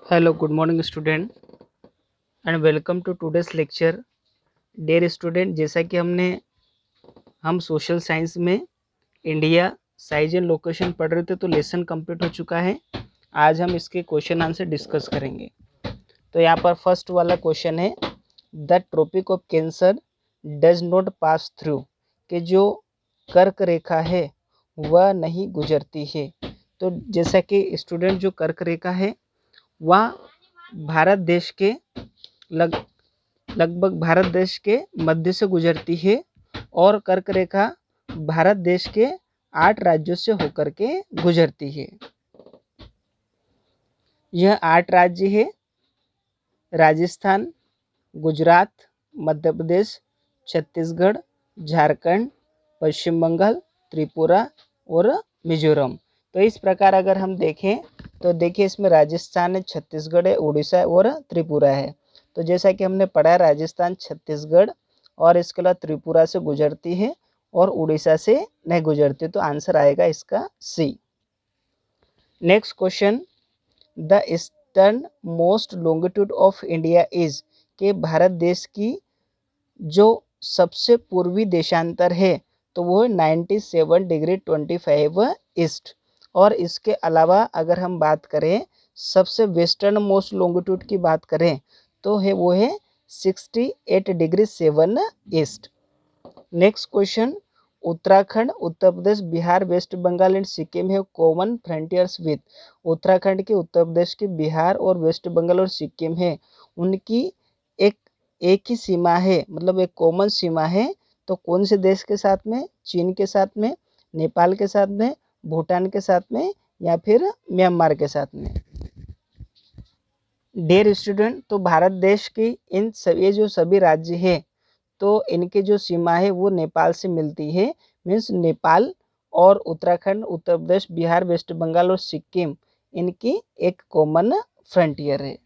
Hello, good morning student and welcome to today's lecture. Dear student, जैसा कि हम social science में India size and location पढ़ रहे थे तो लेसन कंप्लीट हो चुका है। आज हम इसके क्वेश्चन आंसर डिस्कस करेंगे। तो यहाँ पर फर्स्ट वाला क्वेश्चन है, the tropic of cancer does not pass through, कि जो कर्क रेखा है वह नहीं गुजरती है। तो जैसा कि स्टूडेंट जो कर्क रेखा है वह भारत देश के लगभग भारत देश के मध्य से गुजरती है और कर्क रेखा भारत देश के 8 राज्यों से होकर के गुजरती है। यह 8 राज्य है, राजस्थान, गुजरात, मध्य प्रदेश, छत्तीसगढ़, झारखंड, पश्चिम बंगाल, त्रिपुरा और मिजोरम। तो इस प्रकार अगर हम देखें तो देखिए इसमें राजस्थान है, छत्तीसगढ़ है, उड़ीसा और त्रिपुरा है। तो जैसा कि हमने पढ़ा है, राजस्थान, छत्तीसगढ़ और इसके अलावा त्रिपुरा से गुजरती है और उड़ीसा से नहीं गुजरती। तो आंसर आएगा इसका C. Next question, the eastern most longitude of India is, कि भारत देश की जो सबसे पूर्वी देशांतर है तो वो 97 डिग्री 25 ईस्ट। और इसके अलावा अगर हम बात करें सबसे वेस्टर्न मोस्ट लॉन्गिट्यूड की बात करें तो वो है 68 degree 7 east. Next question, Uttarakhand, Uttar Pradesh, Bihar, West Bengal and Sikkim है कॉमन फ्रंटियर्स विथ। उत्तराखंड के, उत्तर प्रदेश के, बिहार और वेस्ट बंगाल और सिक्किम है उनकी एक ही सीमा है, मतलब एक कॉमन सीमा है। तो कौन से देश के साथ में? चीन के साथ में, नेपाल के साथ में, भूटान के साथ में या फिर म्यांमार के साथ में। डियर स्टूडेंट, तो भारत देश की इन ये जो सभी राज्य है तो इनकी जो सीमा है वो नेपाल से मिलती है। मीन्स नेपाल और उत्तराखंड, उत्तर प्रदेश, बिहार, वेस्ट बंगाल और सिक्किम इनकी एक कॉमन फ्रंटियर है।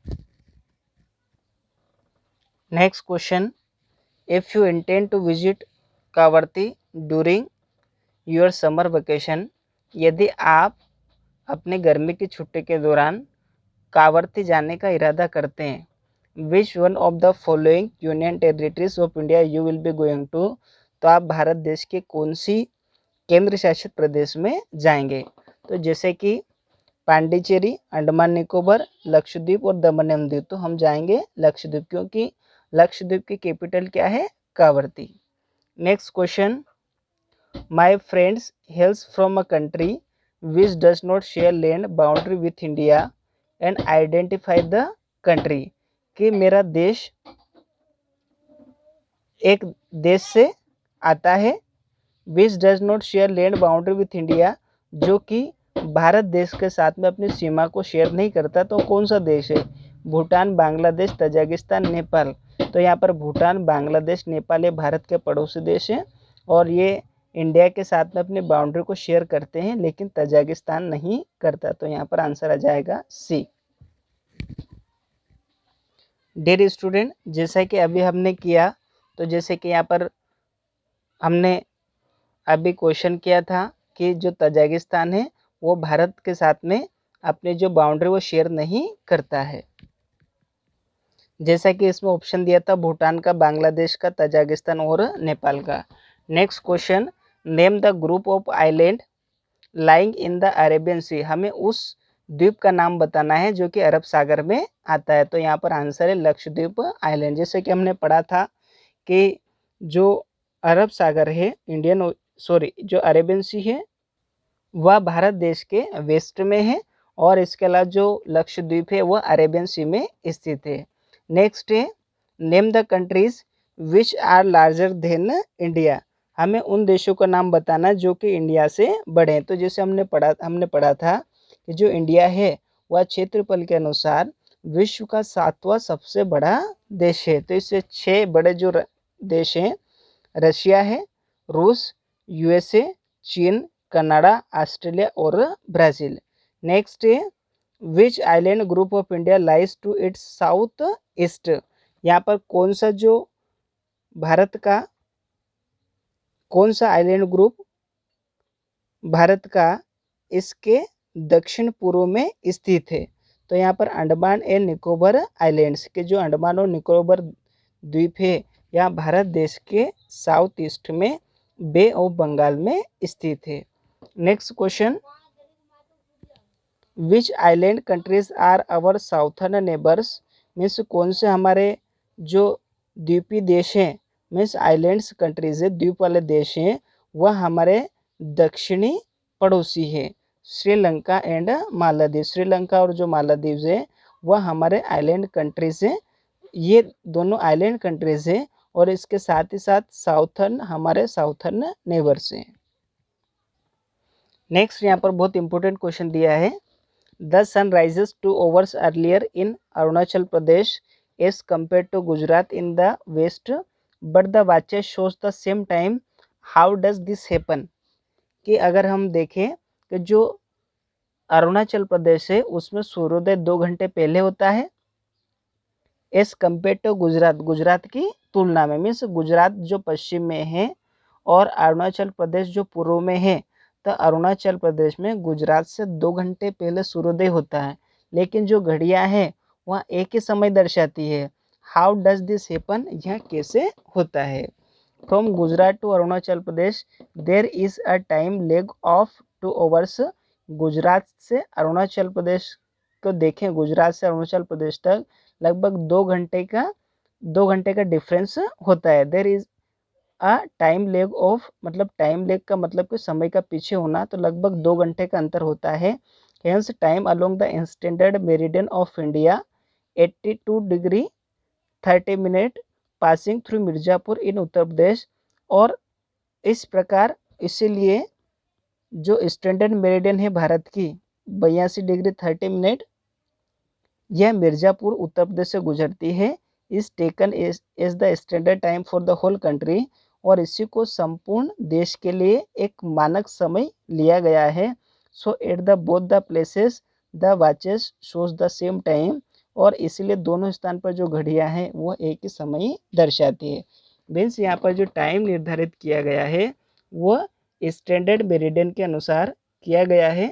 Next question, if you intend to visit Kavaratti during your summer vacation, यदि आप अपने गर्मी की छुट्टी के दौरान कावर्ती जाने का इरादा करते हैं, which one of the following union territories of India you will be going to, तो आप भारत देश के कौन सी केंद्र शासित प्रदेश में जाएंगे? तो जैसे कि पांडिचेरी, अंडमान निकोबार, लक्षद्वीप और दमन एवं दीव। तो हम जाएंगे लक्षद्वीप, क्योंकि लक्षद्वीप की कैपिटल क्या है? Kavaratti. Next question, my friends hails from a country which does not share land boundary with India and identify the country, कि मेरा देश एक देश से आता है which does not share land boundary with India, जो कि भारत देश के साथ में अपनी सीमा को शेयर नहीं करता। तो कौन सा देश है? भूटान, बांग्लादेश, तजाकिस्तान, नेपाल। तो यहाँ पर भूटान, बांग्लादेश, नेपाल ये भारत के पड़ोसी देश हैं और ये इंडिया के साथ में अपनी बाउंड्री को शेयर करते हैं, लेकिन तजाकिस्तान नहीं करता। तो यहाँ पर आंसर आ जाएगा सी। डियर स्टूडेंट, जैसा कि अभी हमने किया, तो जैसे कि यहाँ पर हमने अभी क्वेश्चन किया था कि जो तजाकिस्तान है वो भारत के साथ में अपने जो बाउंड्री वो शेयर नहीं करता है। जैसा कि इसमें ऑप्शन दिया था भूटान का, बांग्लादेश का, तजाकिस्तान और नेपाल का। Next question, name the group of island lying in the Arabian sea, हमें उस द्वीप का नाम बताना है जो कि अरब सागर में आता है। तो यहाँ पर आंसर है लक्षद्वीप आइलैंड। जैसे कि हमने पढ़ा था कि जो अरब सागर है जो अरेबियन सी है वह भारत देश के वेस्ट में है और इसके अलावा जो लक्षद्वीप है वह अरेबियन सी में स्थित है। नेक्स्ट है, name the countries which are larger than India, हमें उन देशों का नाम बताना जो कि इंडिया से बड़े हैं। तो जैसे हमने पढ़ा था कि जो इंडिया है वह क्षेत्रफल के अनुसार विश्व का 7वां सबसे बड़ा देश है। तो इससे 6 बड़े जो देश हैं, रशिया है, रूस, यूएसए, चीन, कनाडा, ऑस्ट्रेलिया और ब्राज़ील। नेक्स्ट है, which island group of India lies to its south east, यहाँ पर कौन सा आइलैंड ग्रुप भारत का इसके दक्षिण पूर्व में स्थित है? तो यहाँ पर अंडमान एंड निकोबार आइलैंड्स के जो अंडमान और निकोबार द्वीप है यह भारत देश के साउथ ईस्ट में बे ऑफ बंगाल में स्थित है। Next question, which island countries are our southern neighbours, means कौन से हमारे जो द्वीपी देश हैं, मीन्स आइलैंड्स कंट्रीज है, द्वीप वाले देश हैं, वह हमारे दक्षिणी पड़ोसी है। श्रीलंका एंड मालदीव, श्रीलंका और जो मालदीव है वह हमारे आइलैंड कंट्रीज हैं। ये दोनों आइलैंड कंट्रीज हैं और इसके साथ ही साथ साउथर्न हमारे साउथर्न नेबर्स हैं। नेक्स्ट यहाँ पर बहुत इंपॉर्टेंट क्वेश्चन दिया है, the sun rises 2 hours earlier in Arunachal Pradesh as compare to Gujarat in the west but the watches shows the same time, how does this happen. कि अगर हम देखें कि जो अरुणाचल प्रदेश है उसमें सूर्योदय 2 घंटे पहले होता है as compare to Gujarat, Gujarat की तुलना में, मीन्स गुजरात जो पश्चिम में है और अरुणाचल प्रदेश जो पूर्व में है, तो अरुणाचल प्रदेश में गुजरात से 2 घंटे पहले सूर्योदय होता है, लेकिन जो घड़ियां हैं वह एक ही समय दर्शाती है। हाउ डज दिस हैपन, यह कैसे होता है। From Gujarat to Arunachal Pradesh there is a time lag of 2 hours। Gujarat से अरुणाचल प्रदेश को देखें, गुजरात से अरुणाचल प्रदेश तक लगभग 2 घंटे का डिफरेंस होता है। देर is a time lag of, मतलब टाइम लेग का मतलब कि समय का पीछे होना, तो लगभग 2 घंटे का अंतर होता है। Hence time along the standard meridian of India 82 degree 30 minute passing through Mirzapur in Uttar Pradesh. और इस प्रकार इसीलिए जो स्टैंडर्ड मेरिडियन है भारत की 82 डिग्री 30 मिनट, यह मिर्जापुर उत्तर प्रदेश से गुजरती है। Is taken as the standard time for the whole country, और इसी को संपूर्ण देश के लिए एक मानक समय लिया गया है। So at the both the places the watches shows the same time, और इसीलिए दोनों स्थान पर जो घड़ियां हैं वो एक ही समय दर्शाती है। मीन्स यहाँ पर जो टाइम निर्धारित किया गया है वो स्टैंडर्ड मेरिडियन के अनुसार किया गया है,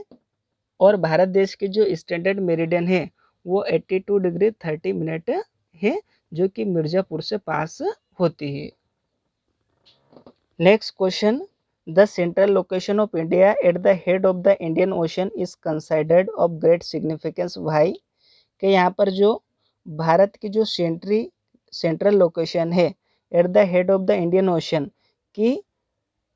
और भारत देश के जो स्टैंडर्ड मेरिडियन है वो 82 डिग्री 30 मिनट है, जो कि मिर्जापुर से पास होती है। Next question, the central location of India at the head of the Indian ocean is considered of great significance why. कि यहाँ पर जो भारत की जो सेंट्रल लोकेशन है at the head of the Indian ocean, की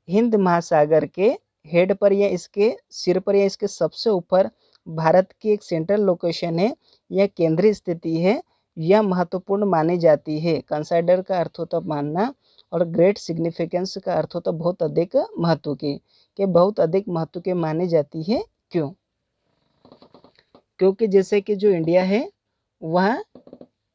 हिंद महासागर के हेड पर या इसके सिर पर या इसके सबसे ऊपर भारत की एक सेंट्रल लोकेशन है, यह केंद्रीय स्थिति है, यह महत्वपूर्ण मानी जाती है। कंसाइडर का अर्थ होता मानना, और ग्रेट सिग्निफिकेंस का अर्थ होता बहुत अधिक महत्व की, कि बहुत अधिक महत्व के मानी जाती है। क्यों? क्योंकि जैसे कि जो इंडिया है वह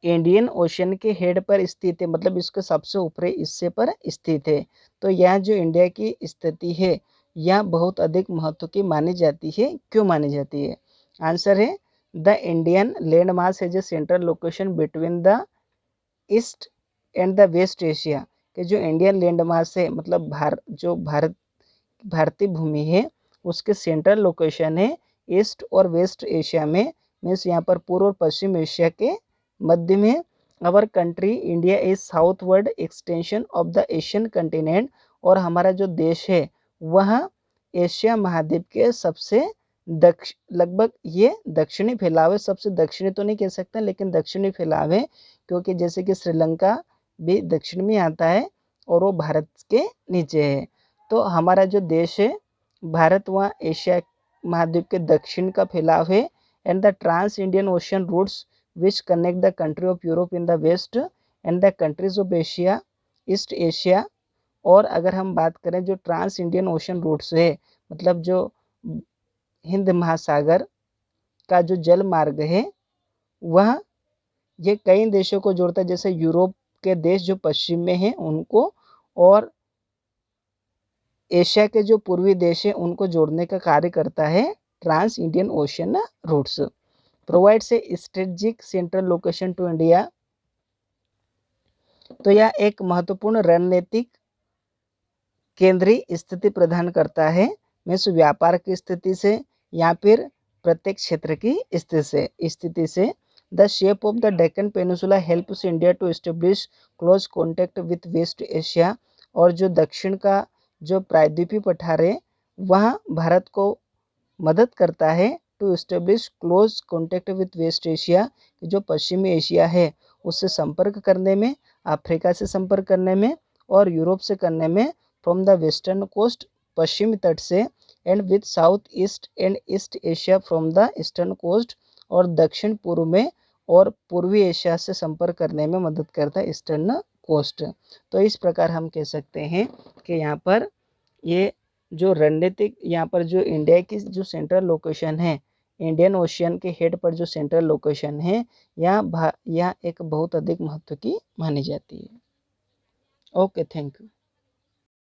इंडियन ओशन के हेड पर स्थित है, मतलब इसके सबसे ऊपरी हिस्से पर स्थित है, तो यह जो इंडिया की स्थिति है यह बहुत अधिक महत्व की मानी जाती है। क्यों मानी जाती है? आंसर है, the Indian land mass has a central location between the east and the west Asia. कि जो इंडियन लैंड मास है, मतलब भारतीय भूमि है, उसके सेंट्रल लोकेशन है ईस्ट और वेस्ट एशिया में, मीन्स यहाँ पर पूर्व और पश्चिम एशिया के मध्य में। Our country India is southward extension of the Asian continent, और हमारा जो देश है वह एशिया महाद्वीप के सबसे लगभग ये दक्षिणी फैलाव है। सबसे दक्षिणी तो नहीं कह सकते लेकिन दक्षिणी फैलाव है, क्योंकि जैसे कि श्रीलंका भी दक्षिण में आता है और वो भारत के नीचे है। तो हमारा जो देश है भारत वहाँ एशिया महाद्वीप के दक्षिण का फैलाव है। And the trans Indian ocean routes which connect the country of Europe in the west and the countries of Asia east Asia. और अगर हम बात करें जो ट्रांस इंडियन ओशन रूट्स है, मतलब जो हिंद महासागर का जो जल मार्ग है वह ये कई देशों को जोड़ता है, जैसे यूरोप के देश जो पश्चिम में हैं उनको, और एशिया के जो पूर्वी देश हैं उनको जोड़ने का कार्य करता है trans Indian ocean routes. Provides a strategic central location to India, तो यह एक महत्वपूर्ण रणनीतिक केंद्रीय स्थिति प्रदान करता है, मीन्स व्यापार की स्थिति से या फिर प्रत्येक क्षेत्र की स्थिति से the shape of the Deccan peninsula helps India to establish close contact with west Asia. और जो दक्षिण का जो प्रायद्वीपीय पठार है वह भारत को मदद करता है to establish close contact with west Asia, जो पश्चिमी एशिया है उससे संपर्क करने में, अफ्रीका से संपर्क करने में और यूरोप से करने में, फ्रॉम द वेस्टर्न कोस्ट पश्चिमी तट से, and with south east and east Asia from the eastern coast, और दक्षिण पूर्व में और पूर्वी एशिया से संपर्क करने में मदद करता है ईस्टर्न कोस्ट। तो इस प्रकार हम कह सकते हैं कि यहाँ पर ये जो रणनीतिक यहाँ पर जो इंडिया की जो सेंट्रल लोकेशन है, इंडियन ओशियन के हेड पर जो सेंट्रल लोकेशन है, यहाँ एक बहुत अधिक महत्व की मानी जाती है। Okay, thank you.